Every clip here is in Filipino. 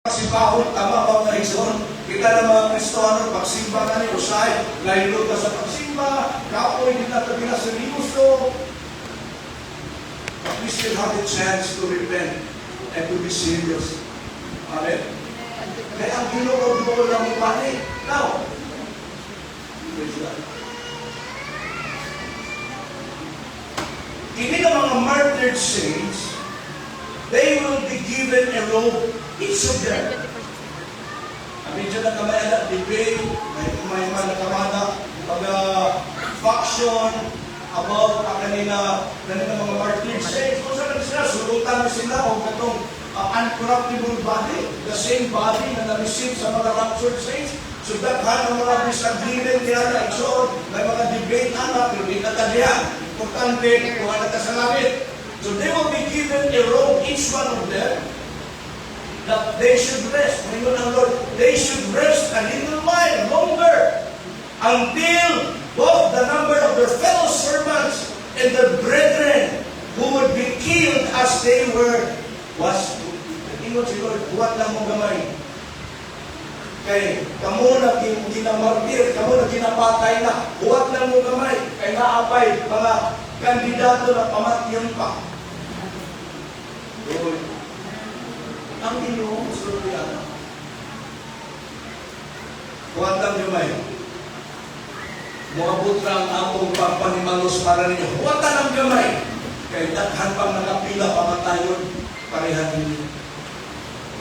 Pagsibahon, tama ba mga igsoon? Kita ng mga Kristiyano, pagsimba na ni Usay, laylo ka sa pagsimba, kapoy, hindi na tabi na seryoso. But we still have a chance to repent and to be serious. Amen? Kaya ang ginugod mo lang ibalik. Now, praise God. Kini ng mga martyred saints, they will be given a robe, each of them. Medyo na kamay na debate, may nakamada, faction, about kanina mga martyred saints. Kung saan sila, sulutan sila o katong uncorruptible body, the same body na na-receive sa mga raptured saints. So daghan ang mga disagreement niya na ito, may mga debate na, pero di natalihan. Importante, kung ano ka sa langit. So they will be given a robe, each one of them, that they should rest. Ngayon ang Lord, they should rest a little while longer until both the number of their fellow servants and their brethren who would be killed as they were was ingon si Lord, buhat lang mo gamay. Kay kamo na ginamartir, kamo na ginapatay na, buhat lang mo gamay. Kay naapay mga kandidato na pamatyan pa. Ang Ginoo gusto niya. Buhat lang gamay. Moabot lang akong pagpanimalos para ninyo. Buhat lang gamay. Kay daghan pang nakapila pamatayon parehan ninyo.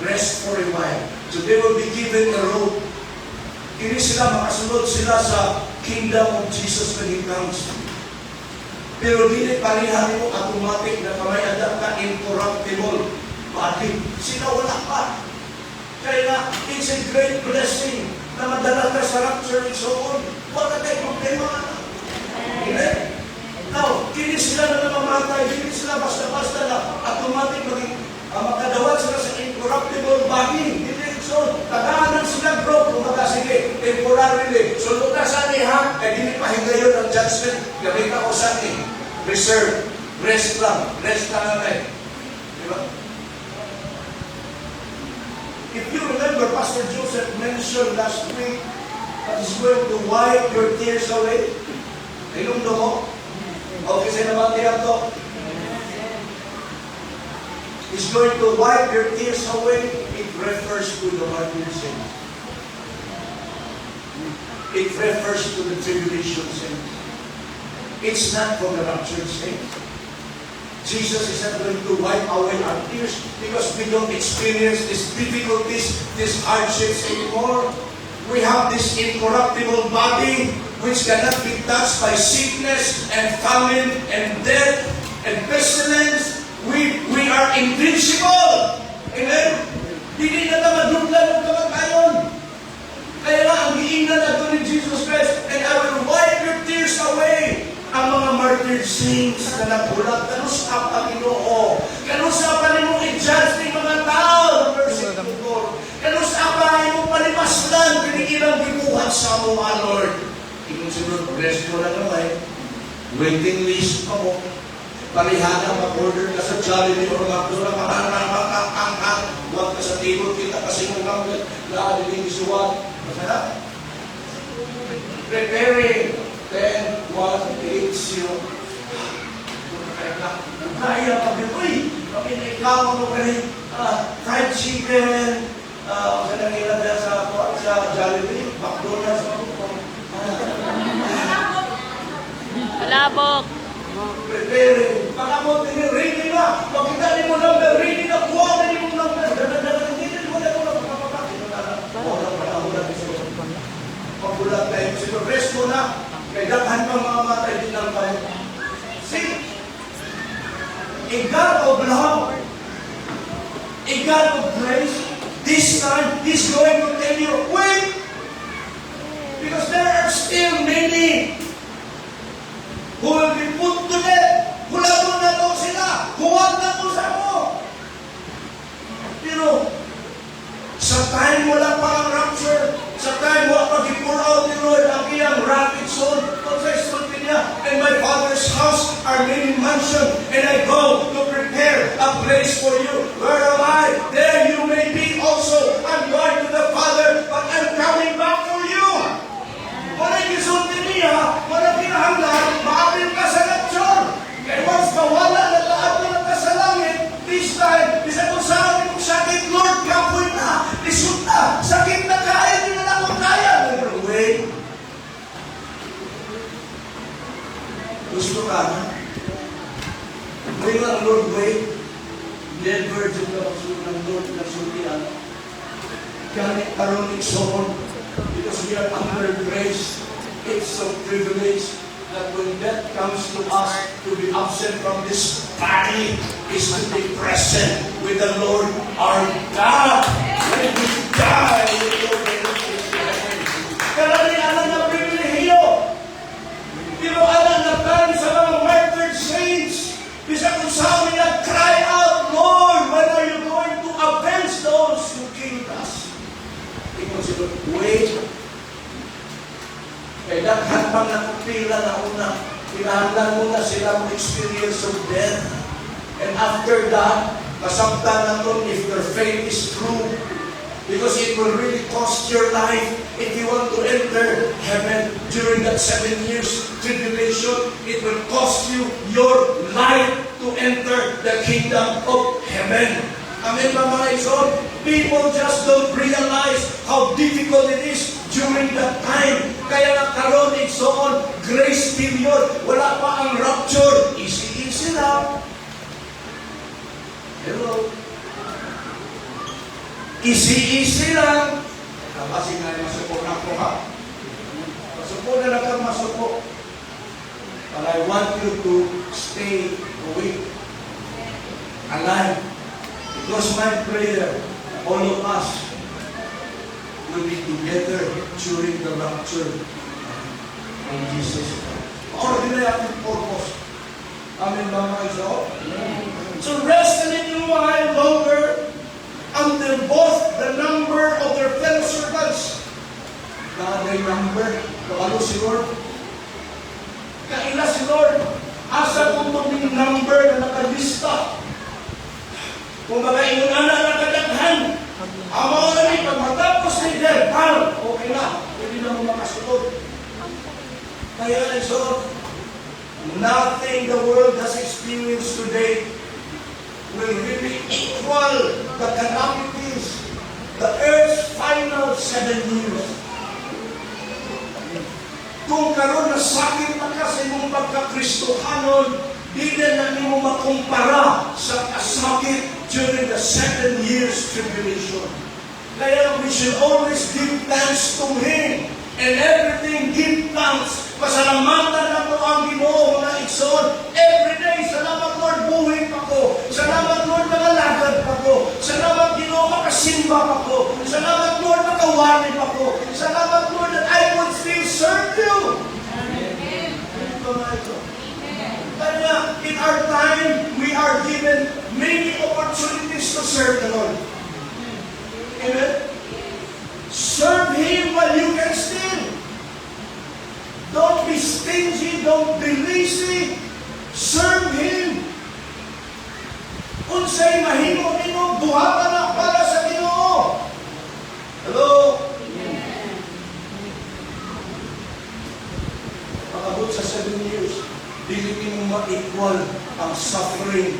Rest for a while. So they will be given a robe. Hindi sila makasunod sila sa kingdom of Jesus when He comes. Pero hindi parehan mo automatic na kamay adat ka incorruptible body. Sila wala pa. Kaya nga, it's a great blessing na madala ka sa rapture and so on. Wala tayo problema. Amen? Now, hindi sila na namamatay, hindi sila basta-basta na automatic makadawat sila sa incorruptible body. Hindi so, tagahanan sila bro, kumaga sige, temporarily. So, lutasan niya, eh, hindi pahingayon ang judgment. Gamit ako sa akin. Reserve. Rest lang. Rest lang namin. Diba? If you remember, Pastor Joseph mentioned last week that he's going to wipe your tears away. Inundo mo? Okay, sa naman tiyak to. He's going to wipe your tears away. It refers to the martyr saints. It refers to the tribulation saints. It's not for the raptured saints. Jesus is not going to wipe away our tears because we don't experience these difficulties, these hardships anymore. We have this incorruptible body which cannot be touched by sickness and famine and death and pestilence. We are invincible. Amen? Hindi na ito maduglan ng kamatayon. Kaya nga, ang hiingan na ito ni Jesus Christ, and I will wipe your tears away. Ang mga martyred saints na nagulat, kanusap ang Ginoo. Kanusap ang imong i-judge ng mga tao, verse 4. Kanusap ang imong palimaslan, pinigilang gibuhat sa mo, Lord. Inong sunod, bless mo na naman. Waiting list pa mo. Parihana, mag-order ka sa Jollibee o mag-order ka ang huwag ka sa table, kita kasi mong kamagad, laaliling isuwag. Masarap. Preparing. 10, 1, 8, 0. Kaya pa uy, ikaw mo kanin, fried chicken, kanang ilan na sa Jollibee, McDonald's, Malabok. Preparing. Baka mo, ready na. Makita niyo mo number, ready na. Kuha na niyo mo number. Hindi mo na mo na pagulat tayo. Sino, rest mo na. Kaya daghan pa mga matay din lang tayo. See? A God of love, a God of grace, this time, He's going to tell you, wait! Because there are still many who will be put to death. Hulado na daw sila. Huwag na po sa mo. Pero, sa time wala pa ang rapture, sa time wala pa i-pour out ni Lord ang iyang rapid soul, and my Father's house are many mansions, and I go to prepare a place for you. Where am I? There you may be also. also, I'm going to the Father, but I'm coming back for you. Wala gisulti niya, wala kinahanglan, maapil ka sa rapture. Kaya once mawala na lahat ng ka sa langit, this time, bisa kung saan kong sakit, Lord, kapoy na, lisod na, sakit na kaya, hindi na lang akong kaya. Wait. Gusto ka na? Wait lang, Lord, wait. Dead virgin ka magsulong ng Lord, nagsultian. Ganit karoon ni Solomon, because we are under grace. It's a privilege that when death comes to us, to be absent from this body is to be present with the Lord our God. When we die, we go karamihan na pribilehiyo. Pero alam na tayo sa mga martyred saints, bisa kung sa amin nag-cry out, Lord, when are you going to avenge those who killed us? Tingnan sila, wait. Kaya daghan pang nakapila na una, kinahanglan muna sila mag-experience of death. And after that, kasabtan na ito if their faith is true. Because it will really cost your life if you want to enter heaven during that 7 years tribulation. It will cost you your life to enter the kingdom of heaven. Amen ba mga ison? People just don't realize how difficult it is during that time. Kaya nagkaroon ison, grace period. Wala pa ang rapture. Easy lang. Hello? Easy lang. Kasi nga masuko na ko ha. Masuko na lang kang masuko. But I want you to stay awake. Alive. Because my prayer, all of us will be together during the rapture of Jesus. Ordinary active purpose. Amen ba mga iso? So rest a little while longer until both the number of their fellow servants, may number, ano si Lord? Kaila si Lord, asa kung itong number na nakalista. Kung baga yung anak nakadaghan, amaw na rin, pag matapos ni Derpal, okay na, hindi na mo makasunod. Kaya so, nothing the world has experienced today will really equal the calamities, the earth's final 7 years. Kung karon na sakit na ka sa imong pagka-Kristohanon, di na mo makumpara sa kasakit during the 7 years tribulation. Kaya we should always give thanks to Him. And everything, give thanks. Pasalamatan na mo ang Ginoo na igsoon. Every day, salamat Lord, buhay pa ko. Salamat Lord, nagalagad pa ko. Salamat Ginoo, makasimba pa ko. Salamat Lord, makawali pa ko. Salamat Lord, that I would still serve you. Amen. Kaya, in our time, we are given many opportunities to serve the Lord. Amen? Serve Him while you can still. Don't be stingy, don't be lazy. Serve Him. Unsay mahimo nimo, buhatan na para sa Ginoo. Hello? Pag-abot sa 7 years, dili mo ma-equal ang suffering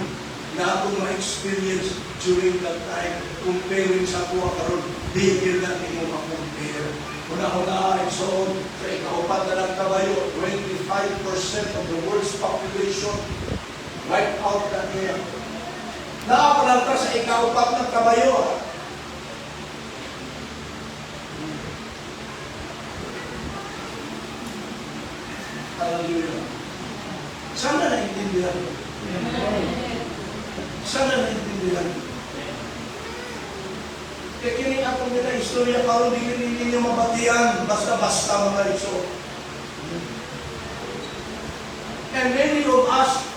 na akong ma-experience during that time. Comparing sa kuha karon, dili na mo ma-compare. Una-una, so, sa ikaupat na ng kabayo, 25% of the world's population wiped out that year. Naapalang ka sa ikaupat ng kabayo. Hallelujah. Sana naintindihan. Sana naintindihan. Kaya kining atong nila istorya karon dili ninyo mabatian basta-basta mga iso. And many of us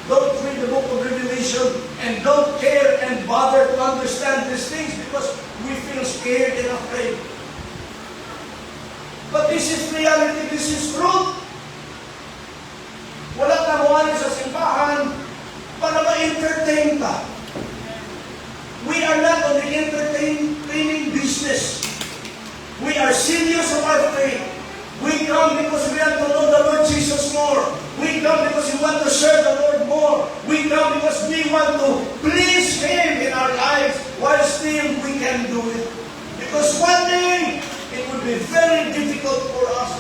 don't read the book of Revelation and don't care and bother to understand these things because we feel scared and afraid. But this is reality, this is truth. Wala tamuhan sa simbahan para ma-entertain ka. We are not on the entertaining business. We are serious of our faith. We come because we want to know the Lord Jesus more. We come because we want to serve the Lord more. We come because we want to please Him in our lives while still we can do it. Because one day, it would be very difficult for us.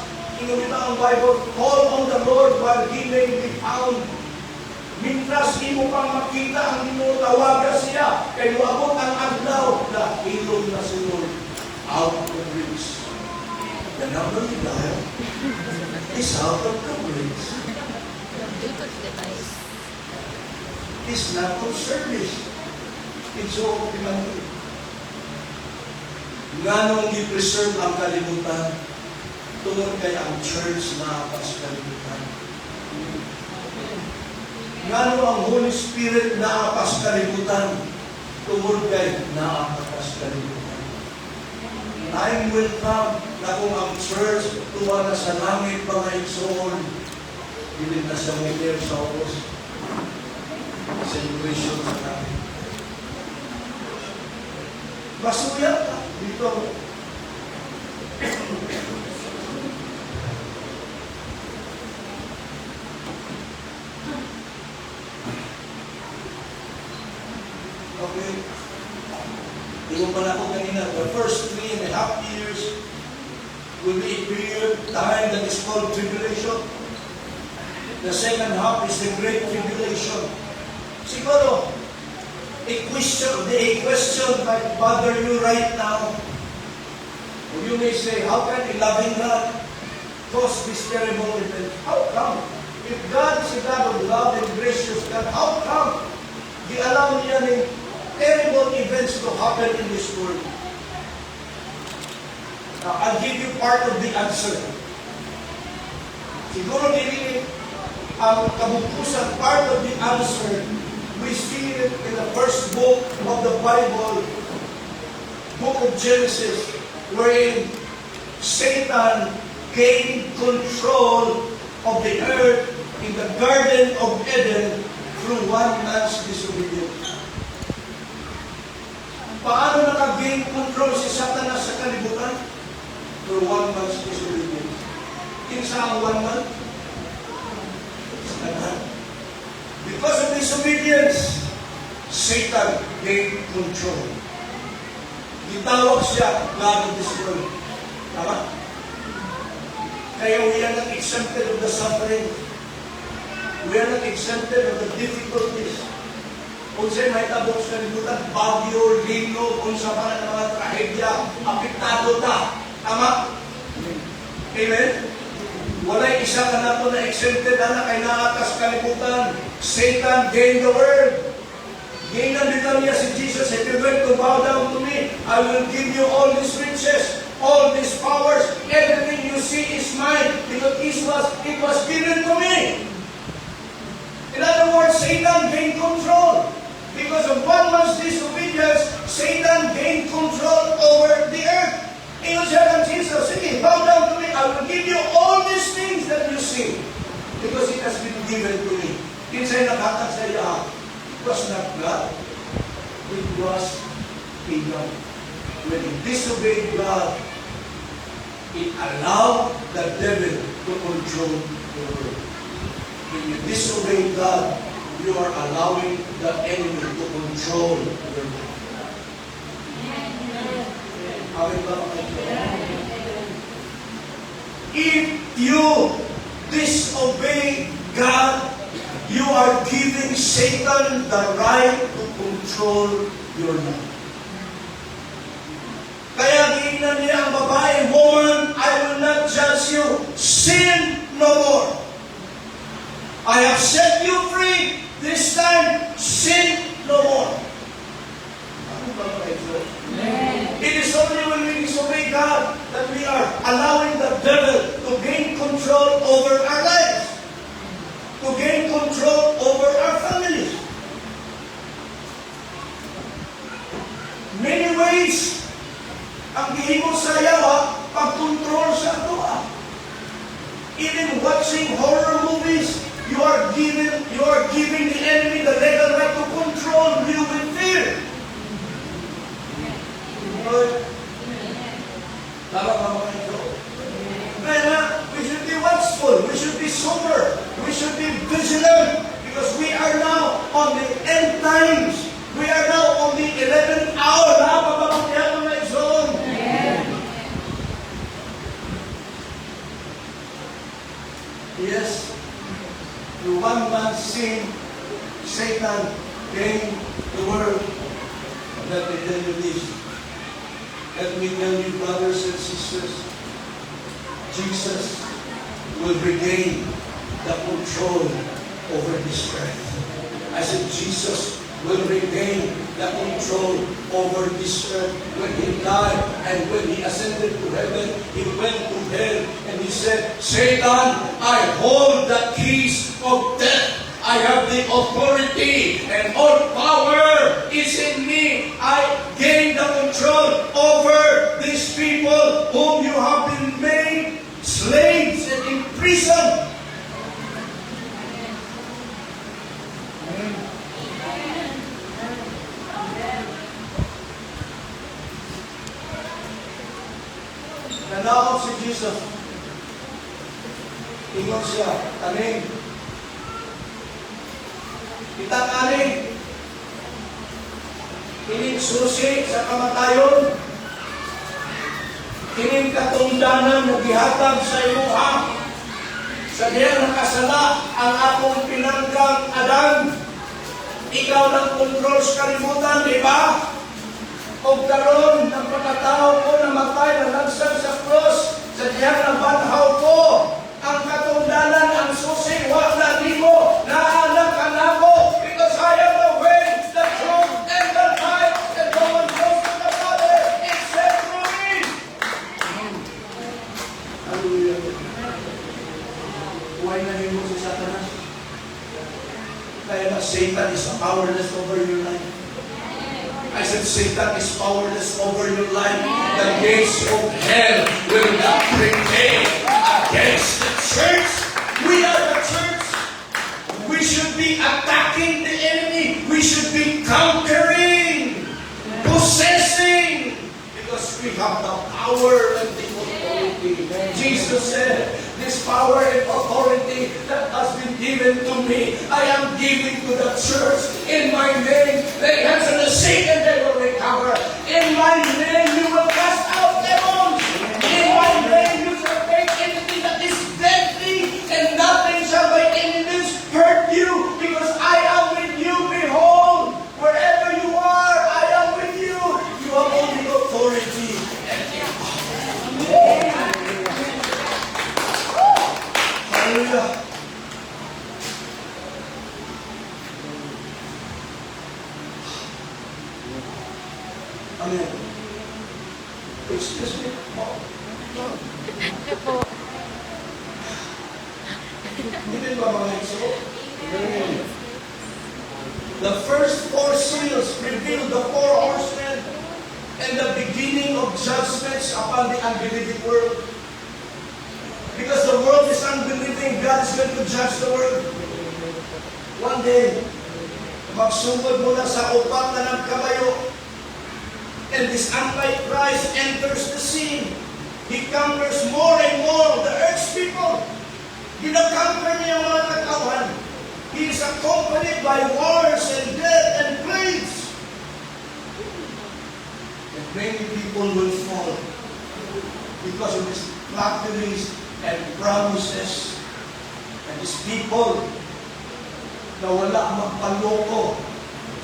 Inulit ang Bible, call on the Lord while He may be found. Mintras imo pang makita ang tawagan siya, kay luabot ang adlaw na ilong na si Lord out of the reach. The number you dial is out of the reach. It's not of service. It's all of humanity. Nga nung i-preserve ang kalimutan, tungkol kay ang church na apas kalimutan. Nga nung ang Holy Spirit na apas kalimutan, tungkol kay na apas kalimutan. Time will come na kung ang church tuwa na sa langit mga igsoon, hindi na siya may sa office. Celebration sa langit. Masuya ka dito. Okay. Yung pala ko kanina, the first 3.5 years will be a period time that is called tribulation. The second half is the great tribulation. Siguro, a question might bother you right now. Or you may say, how can a loving God cause this terrible event? How come? If God is a God of love and gracious God, how come He allow niya ng terrible events to happen in this world? Now, I'll give you part of the answer. Siguro dili ang kabupusan, part of the answer, we see it in the first book of the Bible, book of Genesis, wherein Satan gained control of the earth in the Garden of Eden through one man's disobedience. Paano naka-gain control si Satanas sa kalibutan? Through one man's disobedience. Kinsa ang one man? Satan. Because of disobedience, Satan gained control. Gitawag siya, God of this world. Tama? Kaya we are not exempted of the suffering. We are not exempted of the difficulties. Kung sa'yo may tabok sa kalibutan, bagyo, lino, kung sa mga mga trahedya, apektado ta. Tama? Amen? Walay isa ka na ito na exempted na kay naatas kalibutan. Satan gained the world. Gainan din niya si Jesus, if you're going to bow down to me, I will give you all these riches, all these powers, everything you see is mine, because it was given to me. In other words, Satan gained control. Because of one man's disobedience, Satan gained control over the earth. Ingon siya ng Jesus, sige, bow down to me, I will give you all these things that you see. Because it has been given to me. Kinsa'y nakatag sa iya, it was not God, it was Satan. When he disobeyed God, it allowed the devil to control the world. When you disobey God, you are allowing the enemy to control your life. If you disobey God, you are giving Satan the right to control your life. Kaya giingnan niya ang babae, woman, I will not judge you. Sin no more. I have set you free. This time, sin no more. It is only when we disobey God that we are allowing the devil to gain control over our lives, to gain control over our families. Many ways ang gihimo sa yawa pag-control sa ato. Even watching horror movies, you are giving the enemy the legal right to control you with fear. Lord? Tama ba mga ito? Kaya we should be watchful, we should be sober, we should be vigilant, because we are now on the end times. We are now on the 11th hour. Napapapagyan mga izon. Yes, through one man's sin, Satan came to the world. Let me tell you this. Let me tell you, brothers and sisters, Jesus will regain the control over this earth. I said, Jesus will regain the control over this earth. When He died and when He ascended to heaven, He went to hell and He said, Satan, I hold the keys of death. I have the authority and all power is in me. I gain the control over these people whom you have been made slaves and imprisoned. Nanakot si Jesus. Ingon siya, kaning. Kitang kaning. Kining susi sa kamatayon. Kining katungdanan na gihatag sa imuha. Sa diyan nakasala ang akong pinanggang Adan. Ikaw ng kontrol sa kalimutan, di ba? O karon ng pagkatao ko na matay na nagsag sa cross, sa diyan na banhaw ko, ang katungdanan, ang susi, wala nimo, naanak ka na ko, because I am the way, the truth, and the life, and no one goes to the Father except through me. Hallelujah. Huwag na nimo si Satanas. Kaya na Satan is powerless over your life. I said, Satan is powerless over your life. The gates of hell will not prevail against the church. We are the church. We should be attacking the enemy. We should be conquering, possessing, because we have the power and the authority. Jesus said, this power and authority that has been given to me, I am giving to the church. In my name, lay hands on the sick and they will recover. In my name, you will cast out demons. In my name, you shall take anything that is deadly, and nothing shall by any means hurt you, because I am with you. Behold, wherever you are, I am with you. You have only authority and power. Hallelujah. Amen. Excuse me. Hindi ba mga iso? The first four seals reveal the four horsemen and the beginning of judgments upon the unbelieving world. Because the world is unbelieving, God is going to judge the world. One day, magsugod mo na sa upat na ng kabayo, and this Antichrist enters the scene. He conquers more and more of the earth's people. Ginakonquer niya ang mga katawan. He is accompanied by wars and death and plagues. And many people will fall because of his flatteries and promises. And these people na wala magpaloko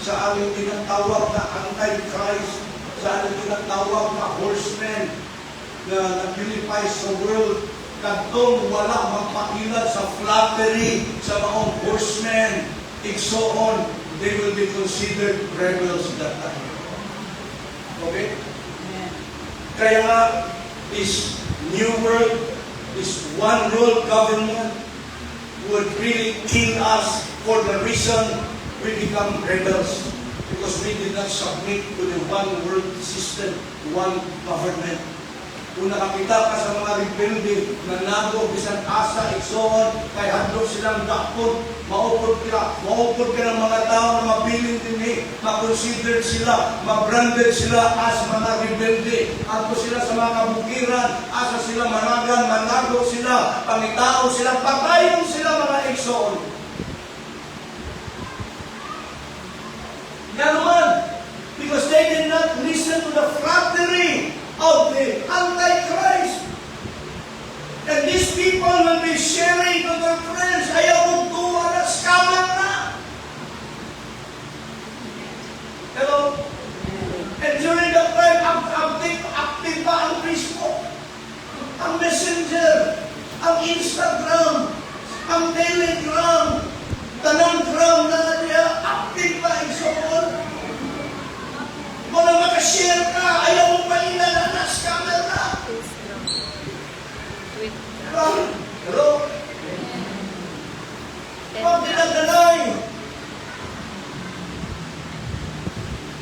sa aling tinatawag na Antichrist, sa aling tinatawag na horsemen na nag-unify sa world, kadtong wala magpakilad sa flattery sa mga horsemen, igsoon, they will be considered rebels that time. Okay? Kaya nga, this new world, this one world government would really kill us for the reason we become rebels, because we did not submit to the one world system, one government. Kung nakakita ka sa mga rebelde, nanagog, bisan asa, igsoon, kay hadlok silang dakpon, maupod ka ng mga tao na mabiling din makonsider sila, mabranded sila as mga rebelde. Ato sila sa mga kabukiran, asa sila managan, managog sila, pangitao sila, patayon sila mga igsoon. Yan naman, because they did not listen to the flattery of the Antichrist. And these people will be sharing to their friends, ayaw mong tuwa na, scammer na. Hello? And during that time, active pa ang Facebook, ang Messenger, ang Instagram, ang Telegram, tanang gram na niya, active pa ang soon. Kung na makashare ka, ayaw mong pailala na, scammer na. Hello? Huwag dinagalay.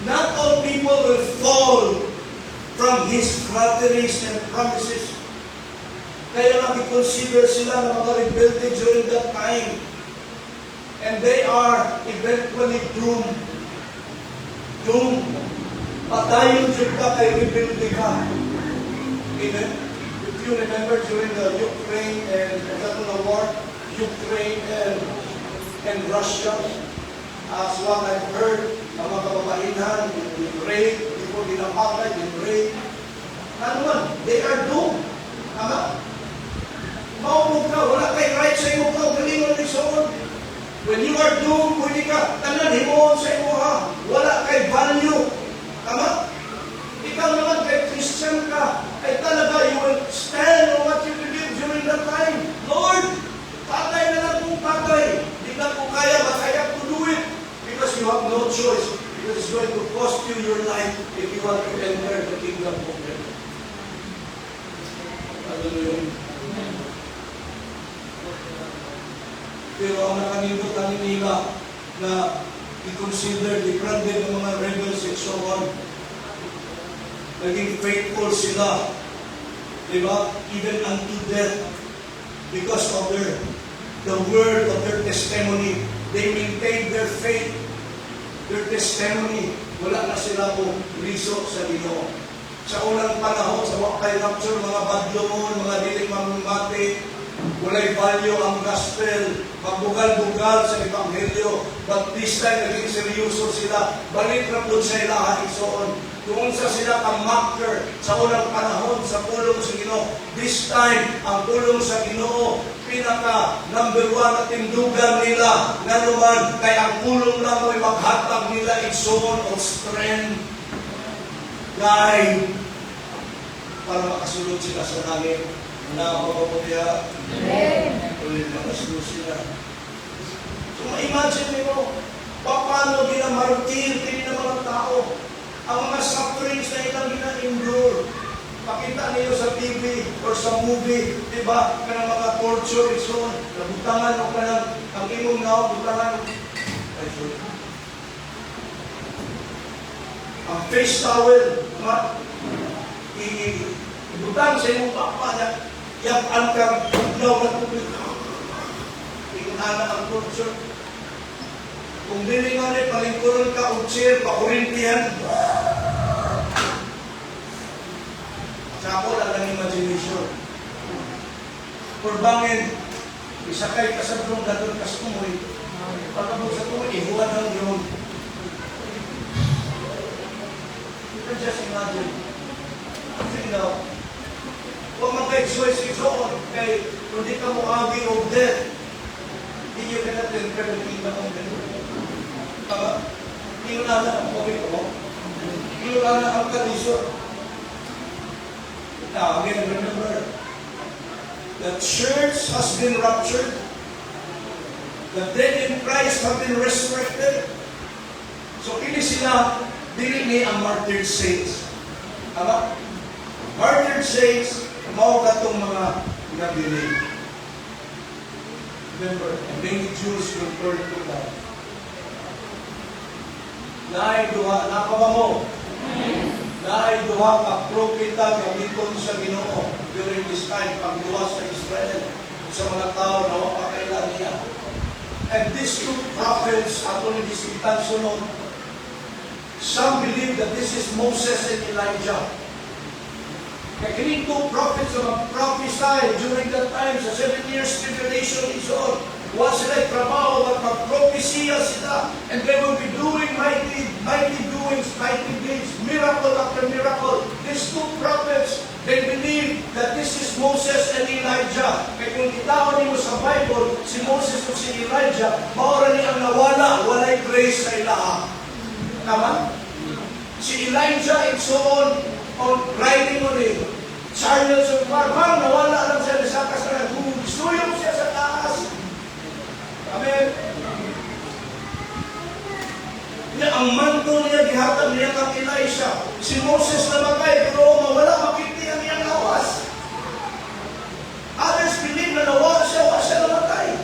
Not all people will fall from his flatteries and promises. Kaya nakikonsider sila ng mga rebelde during that time. And they are eventually doomed. Doomed. Patayon dyan ka kay rebelde ka. Amen? If you remember during the Ukraine and the war, Ukraine and Russia, as what I've heard, ang mga kababaihan, yung rape, people ginapakay, yung rape. Ano man, they are doomed. Tama? Maumog ka, wala kay right sa imo ka, galingon ni soon. When you are doomed, pwede ka, tanan himoon sa imo ha. Wala kay value. Tama? Ikaw naman kay Christian ka, ay talaga you will stand on what you believe during that time. Lord, patay na lang kung patay. Di na ko kaya, but I have to do it. Because you have no choice. Because it's going to cost you your life if you want to enter the kingdom of heaven. Hallelujah. Pero ang nakalimutan nila na i-consider, i-branded ng mga rebels and so on, naging faithful sila, diba? Even unto death, because of the word of their testimony. They maintained their faith, their testimony. Wala na sila kung riso sa Ginoo. Sa unang panahon, sa wakay rapture, mga badlongon, mga diling mamumati, walay value ang gospel, magbugal-bugal sa Ebanghelyo. But this time, naging seryoso sila. Balik na doon sa ilaha igsoon. Doon sa sila kang-marker sa unang panahon sa pulong sa Ginoo. This time, ang pulong sa Ginoo, pinaka number 1 na tindugan nila. Nga naman, kay ang pulong lang mo'y maghatag nila igsoon of strength, guide, para makasulod sila sa langit. Nakapapapaya. Ulit makasunod sila. So, ma-imagine mo, paano ginamartir din ng mga tao ang mga sufferings na ilang gina-endure. Pakita niyo sa TV or sa movie, diba? Kanang mga torture, so, nabutangan o kanang ang imong na, butangan. Ay, sorry. Ang face towel, ibutang sa imong papa niya, yung angkang bugnaw na tubig. Tingnan ang torture. Kung dili nga rin, palingkuran ka, chair, pakurintihan. Sa ako lang ang imagination. Kurbangin, isakay ka sa drone, dadon ka sa tumoy. Pagkabog sa tumoy, ihuwan ng drone. You can just imagine. Think now, huwag mag-exercise ito kay kung di ka muagi of death, hindi nyo kanatin ka ng kingdom of death. Tama? Hindi nyo na ang COVID mo. Hindi nyo na ang kalisyon. Now, again, remember, the church has been raptured. The dead in Christ have been resurrected. So, ini sila, dili ni ang martyred saints. Tama? Martyred saints, mao katong mga nabilib. Remember, many Jews will turn to God. Naay duha, napaba mo. na ay duha ka propeta gamiton sa Ginoo during this time, pagluwas sa Israel sa mga tao na wapakailan niya. And these two prophets, actually disitan sunod, some believe that this is Moses and Elijah. Kaya kining two prophets na mag-prophesy during that time, sa 7 years tribulation is on. Wa sila trabaho at mag-prophesia sila, and they will be doing mighty doings, mighty deeds, miracle after miracle. These two prophets, they believe that this is Moses and Elijah. Kaya kung itawan mo sa Bible, si Moses o si Elijah, maura niyang nawala, walay grace sa ilaha. Tama? Si Elijah, it's on riding on a chariots of fire. Nawala lang siya sa kasalan. Suyong siya sa taas. Amen. Ang manto niya, gihatag niya kang Elisha. Si Moses namatay, pero mawala, makiti ang iyang lawas. Others believe na nawala siya, wala siya namatay.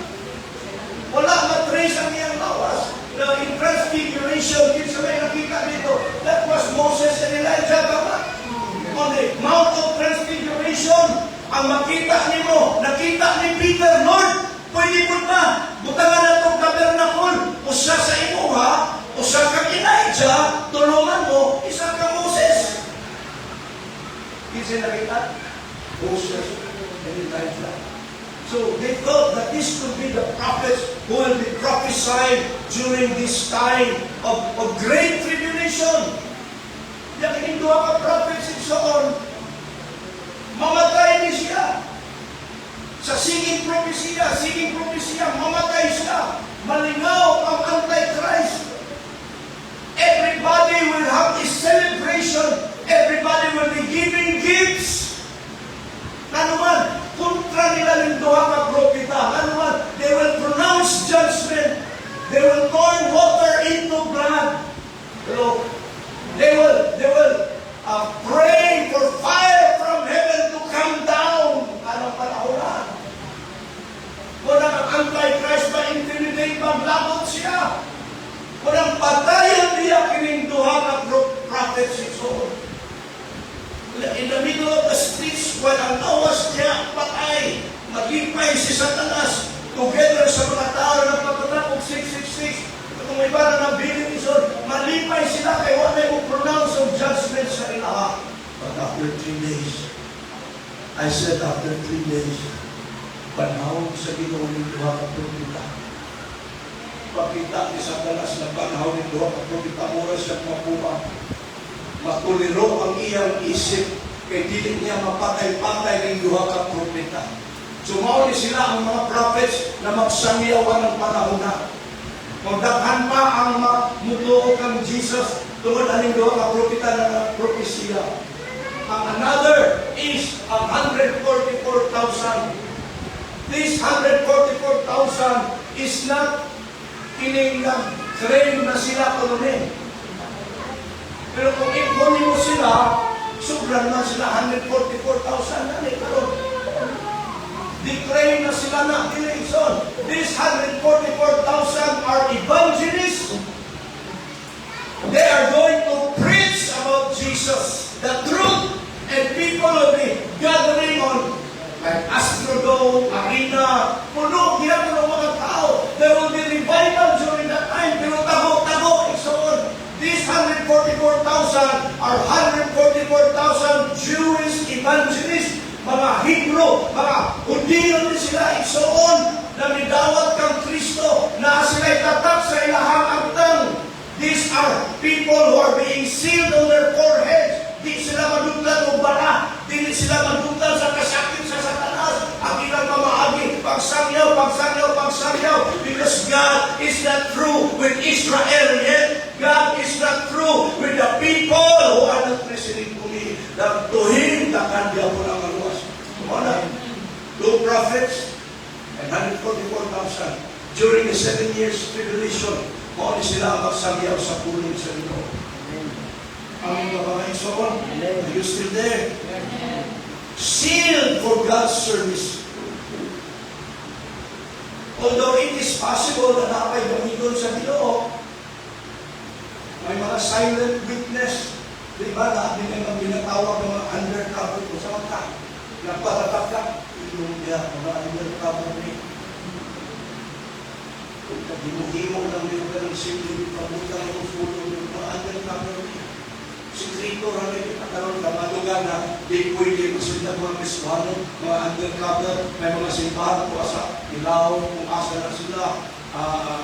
Wala matrace ang iyang lawas. In Transfiguration, din sa may nakita dito, that was Moses and Elijah. On the Mount of Transfiguration, ang makita nakita ni Peter, Lord, pwede po na, butangan na itong tabernacle, usa sa imuha, usa kang Elijah, tulungan mo, isa kang Moses. Kasi nakita, Moses and Elijah. So they thought that this could be the prophets who will be prophesying during this time of great tribulation. Yung hinduha ka prophets and so on, mamatay ni siya. Sa singing propesya, mamatay siya. Malingaw ang Antichrist. Everybody will have a celebration. Everybody will be giving gifts. Nanuman, kontra nila ng duha ka propeta. Nanuman, they will pronounce judgment. They will turn water into blood. Hello? They will pray for fire from heaven to come down. Anong panahon? Walang Antichrist ba intimidate, maglabot siya. Walang patayan niya kining duha ka prophets ito. In the middle of the streets, walang awas niya, patay. Maglipay si Satanas together sa mga tao na nagpapatapog 666. Kung may para na bilin isod, malipay sila kay wala mo pronounce of judgment sa ilaha. But after 3 days, I said after 3 days, panahon sa Ginoo ni duha ka propeta. Pakita ni Satanas na panahon ni duha ka propeta, mura siya mapuha. Matuliro ang iyang isip kay dili niya mapatay-patay ng duha ka propeta. Sumao ni sila ang mga prophets na magsangyawan ng panahon na. Magdaghan pa ang mutuo kang Jesus tungod aning duha ka propeta na propesya. Ang another is 144,000. This 144,000 is not kining claim na sila kununin. Pero kung ikunin mo sila, sobrang na sila 144,000 na ni karon. Declare na sila na election. These 144,000 are evangelists. They are going to preach about Jesus, the truth, and people will be gathering on like Astrodome, Arena, puno, ginagawa ng mga tao. There will be revival during that time, pero tago, and so on. These 144,000 are 144,000 Jewish evangelists, mga Hebrew, mga Hudiyo din sila, and so on, na nidawat kang Kristo, na sila'y tatak sa ilahang agtang. These are people who are being sealed on their foreheads. Di sila maduglan o bala. Di sila maduglan sa kasakit sa Satanas. Ang ilang mamaagi, pagsangyaw. Because God is not through with Israel yet. God is not through with the people who are not listening to me. To Him, takandya po ng aluwas. Kumana, 2 prophets and 144,000 during the 7 years tribulation. Kung sila ang magsangyaw sa puling sa Ginoo. Amin ba mga igsoon? Are you still there? Sealed for God's service. Although it is possible na napay gamiton sa Ginoo, may mga silent witness Di ba, natin ang binatawag ng mga undercover ko sa mata. Nagpatatak ka, yung mga undercover ni. Kung himo lang yung ganang simple, pagbutan ng usulo yung mga undercover ni. Sikrito rin yung pagkaroon ng mga lugar na di pwede masundan mga miswano, mga undercover, may mga simbahan kung asa, ilaw, kung asa na sila,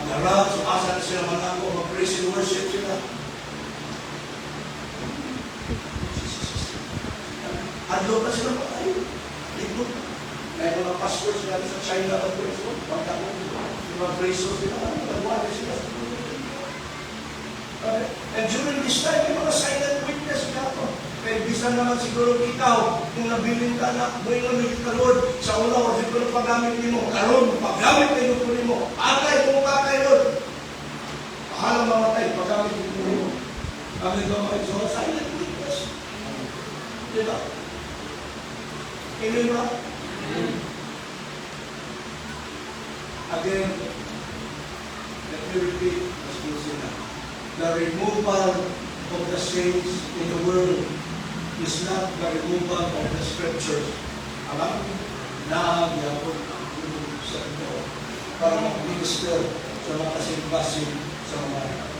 garage, kung asa na sila manako, mag-praise and worship sila. Adlo na sila patay. Likod. May mga pastors na sa China at Preso, pagkakot nila, yung mga Preso sila, nagwala sila sa and during this time, may mga silent witness ka po. Kaya bisa naman siguro ikaw, kung nabiling ka na, buhay nga may ka Lord, sa una o siguro paggamit mo, karon, paggamit kayo po mo, patay mo ka kay Lord. Pahalang mamatay, paggamit mo. Kami ito mga ito, silent witness. Diba? Hindi ba? Again, let me repeat, as you see now. The removal of the saints in the world is not the removal of the scriptures. Alam? Nagyapon ang sa ito para mag-minister sa mga kasing-kasing sa mga